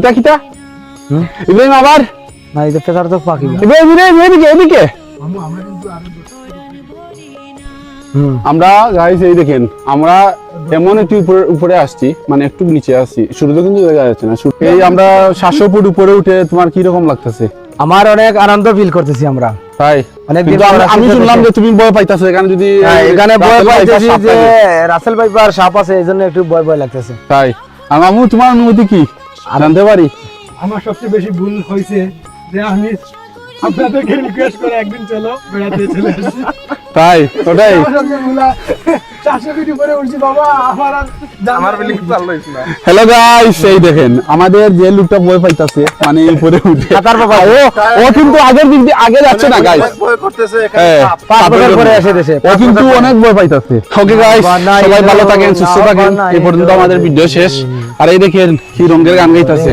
এটা কিটা ইব্রাহিম আবার না এই পেছার তো পাখি ইব্রাহিম এদিকে এদিকে আমরা গাইস এই দেখেন আমরা এমন একটু উপরে আসছি মানে একটু নিচে আসছি শুরু তো কিন্তু দেখা যাচ্ছে না এই আমরা 700 ফুট উপরে উঠে তোমার কি রকম লাগতেছে? আমার অনেক আনন্দ ফিল করতেছি আমরা তাই অনেক কিন্তু আমি শুনলাম যে তুমি ভয় পাইতাছো এখানে যদি এখানে ভয় পাইতেছি যে রাসেল ভাইপার সাপ আছে এইজন্য একটু ভয় ভয় লাগতেছে। তাই আর মামু তোমার অনুমতি কি জানতে পারি? আমার সবচেয়ে বেশি ভুল হয়েছে যে আমি আপনাদেরকে রিকোয়েস্ট করে একদিন চলো বেড়াতে চলে আসি। তাই ওটাই আমার সবচেয়ে ভুল 400 ফিট উপরে উঠছি বাবা আমার বিলিং চালু হইছে না। হ্যালো গাইস এই দেখেন আমাদের যে লোকটা ভয় পাইতাছে মানে উপরে উঠে কাতার বাবা ও কিন্তু আগের দিক দিয়ে আগে যাচ্ছে না গাইস ভয় করতেছে এখানে হ্যাঁ 5 বছর পরে এসে দেশে ও কিন্তু অনেক ভয় পাইতাছে। ওকে গাইস সবাই ভালো থাকেন সুস্থ থাকেন এই পর্যন্ত আমাদের ভিডিও শেষ আর এই দেখেন কি রঙের গান গাইতাছে।